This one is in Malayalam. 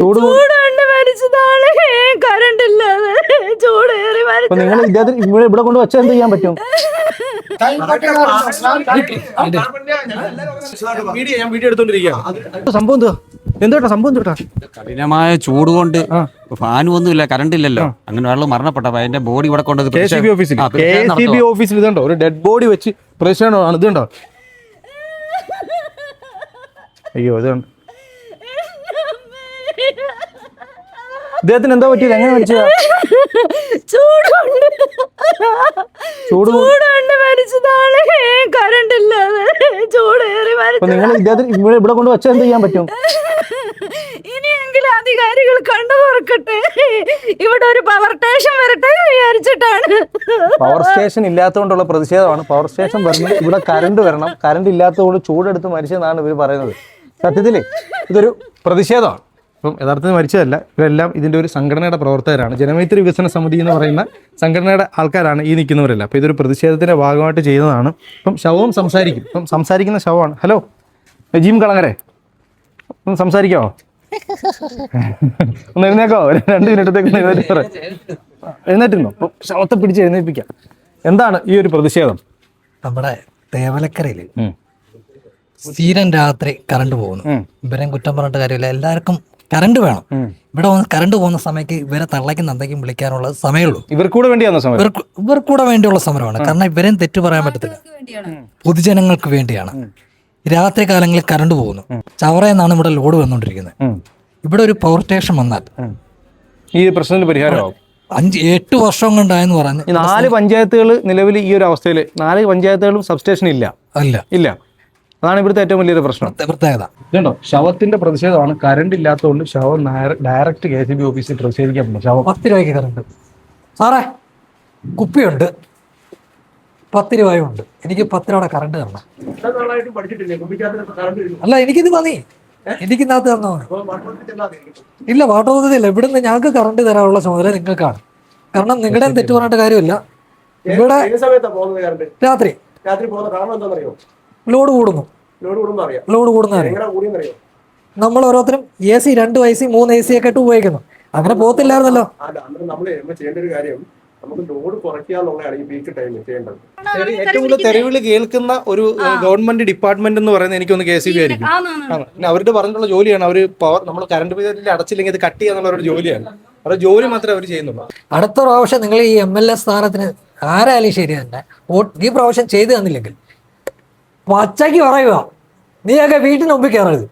ചൂടുകൊണ്ട് മരിച്ചതാണ്. കറണ്ട് ഇല്ലാതെ ചൂടേറി മരിച്ചു. നിങ്ങൾ ഇദ്ദേഹത്തിന് ഇവിടെ കൊണ്ട് വെച്ചാൽ എന്ത് ചെയ്യാൻ പറ്റും? സംഭവം എന്തോട്ടാ സംഭവം ചോട്ടാ? കഠിനമായ ചൂട് കൊണ്ട് ഫാനും ഒന്നുമില്ല, കറണ്ട് ഇല്ലല്ലോ. അങ്ങനെ ഒരാൾ മരണപ്പെട്ടപ്പോ അതിന്റെ ബോഡി ഇവിടെ കൊണ്ടത് KCB ഓഫീസിൽ ഇതുണ്ടോ, ഒരു ഡെഡ് ബോഡി വെച്ച് പ്രശ്നമാണ്. ഇതുണ്ടോ? അയ്യോ ഇതുണ്ട്. ഇദ്ദേഹത്തിന് എന്താ പറ്റിയത്? എങ്ങനെ മരിച്ചതാ? ചൂടുകൊണ്ട് മരിച്ചതാണ്. കറണ്ട് ഇല്ലാതെ ചൂടേറി മരിച്ചു. നിങ്ങൾ ഇദ്ദേഹത്തിന് ഇവിടെ കൊണ്ട് വെച്ചാൽ എന്ത് ചെയ്യാൻ പറ്റും? ഇനിയെങ്കിലും അധികാരികൾ കണ്ടു തുറക്കട്ടെ. ഇവിടെ ഒരു പവർ സ്റ്റേഷൻ വരട്ടെ വിചാരിച്ചിട്ടാണ്. പവർ സ്റ്റേഷൻ ഇല്ലാത്തതുകൊണ്ടുള്ള പ്രതിഷേധമാണ്. പവർ സ്റ്റേഷൻ വരണം, ഇവിടെ കറണ്ട് വരണം. കറണ്ട് ഇല്ലാത്തതുകൊണ്ട് ചൂടെടുത്ത് മരിച്ചതെന്നാണ് ഇവർ പറയുന്നത്. സത്യത്തിലേ ഇതൊരു പ്രതിഷേധമാണ്. ഇപ്പം യഥാർത്ഥത്തിൽ മരിച്ചതല്ല, ഇവരെല്ലാം ഇതിൻ്റെ ഒരു സംഘടനയുടെ പ്രവർത്തകരാണ്. ജനമൈത്രി വികസന സമിതി എന്ന് പറയുന്ന സംഘടനയുടെ ആൾക്കാരാണ് ഈ നിൽക്കുന്നവരെല്ലാം. അപ്പോൾ ഇതൊരു പ്രതിഷേധത്തിൻ്റെ ഭാഗമായിട്ട് ചെയ്തതാണ്. ഇപ്പം ശവവും സംസാരിക്കും. ഇപ്പം സംസാരിക്കുന്ന ശവമാണ്. ഹലോ നജീം കളങ്ങരെ, ഒന്ന് സംസാരിക്കാമോ? ഒന്ന് എഴുന്നേക്കോ? 2 മിനിറ്റത്തേക്ക് എഴുന്നേറ്റിരുന്നോ? അപ്പം ശവത്തെ പിടിച്ച് എഴുന്നേൽപ്പിക്കാം. എന്താണ് ഈ ഒരു പ്രതിഷേധം? നമ്മുടെ തേവലക്കരയിൽ സ്ഥിരം രാത്രി കറണ്ട് പോകുന്നു. ഇവരെയും കുറ്റം പറഞ്ഞിട്ട് കാര്യമില്ല, എല്ലാവർക്കും കറണ്ട് വേണം. ഇവിടെ വന്ന് കറണ്ട് പോകുന്ന സമയത്ത് ഇവരെ തള്ളയ്ക്കും നന്ദയ്ക്കും വിളിക്കാനുള്ള സമയമുള്ളൂ. ഇവർക്കൂടെ വേണ്ടിയാണ് സമരം. ഇവർക്കൂടെ വേണ്ടിയുള്ള സമരമാണ്. കാരണം ഇവരെയും തെറ്റു പറയാൻ പറ്റത്തില്ല. പൊതുജനങ്ങൾക്ക് വേണ്ടിയാണ്. രാത്രി കാലങ്ങളിൽ കറണ്ട് പോകുന്നു. ചവറയെന്നാണ് ഇവിടെ ലോഡ് വന്നുകൊണ്ടിരിക്കുന്നത്. ഇവിടെ ഒരു പവർ സ്റ്റേഷൻ വന്നാൽ ഈ പ്രശ്നത്തിന് പരിഹാരമാവും. 5-8 വർഷം കൊണ്ടായെന്ന് പറഞ്ഞു. 4 പഞ്ചായത്തുകൾ നിലവിൽ ഈ ഒരു അവസ്ഥയിൽ, 4 പഞ്ചായത്തുകളും സബ്സ്റ്റേഷൻ ഇല്ല. അതാണ് ഇവിടുത്തെ ഏറ്റവും വലിയൊരു പ്രശ്നം, പ്രത്യേകത. ഇതുണ്ടോ, ശവത്തിന്റെ പ്രതിഷേധമാണ്. കറണ്ട് ഇല്ലാത്തതുകൊണ്ട് ശവം ഡയറക്റ്റ് KCB ഓഫീസിൽ പ്രതിഷേധിക്കാൻ പറ്റും. ശവം 10 രൂപയ്ക്ക് കറണ്ട്. സാറേ കുപ്പിയുണ്ട്, 10 രൂപയുണ്ട്. എനിക്ക് 10 രൂപയുടെ കറണ്ട് തരണം. അല്ല എനിക്കിത് മതി, എനിക്കിന്നകത്ത് തന്നോ. ഇല്ല വാട്ടർ പദ്ധതി ഇല്ല. ഇവിടുന്ന് ഞങ്ങൾക്ക് കറണ്ട് തരാനുള്ള ചുമതല നിങ്ങൾക്കാണ്. കാരണം നിങ്ങളുടെ തെറ്റു പറഞ്ഞിട്ട് കാര്യമില്ല. ഇവിടെ രാത്രി ലോഡ് കൂടുന്നു. ലോഡ് കൂടുന്ന നമ്മൾ ഓരോരുത്തരും AC 2 AC 3 AC ഒക്കെ ഇട്ട് ഉപയോഗിക്കുന്നു. അങ്ങനെ പോകത്തില്ലായിരുന്നല്ലോ. ഏറ്റവും കൂടുതൽ തെരുവിളി കേൾക്കുന്ന ഒരു ഗവൺമെന്റ് ഡിപ്പാർട്ട്മെന്റ് എന്ന് പറയുന്നത് എനിക്കൊന്ന് KCB ആയിരിക്കും. അവരുടെ പറഞ്ഞിട്ടുള്ള ജോലിയാണ്. അവർ പവർ നമ്മൾ കറണ്ട് ബില്ല് അടച്ചില്ലെങ്കിൽ അത് കട്ട് ചെയ്യാന്നുള്ള ഒരു ജോലിയാണ്. അവരുടെ ജോലി മാത്രമേ അവർ ചെയ്യുന്നുള്ളൂ. അടുത്ത പ്രാവശ്യം നിങ്ങൾ ഈ MLA സ്ഥാനത്തിന് ആരായാലും ശരി തന്നെ ഈ പ്രാവശ്യം ചെയ്തു തന്നില്ലെങ്കിൽ പച്ചയ്ക്ക് പറയുക, നീയൊക്കെ വീട്ടിന് മുമ്പിൽ കയറരുത്.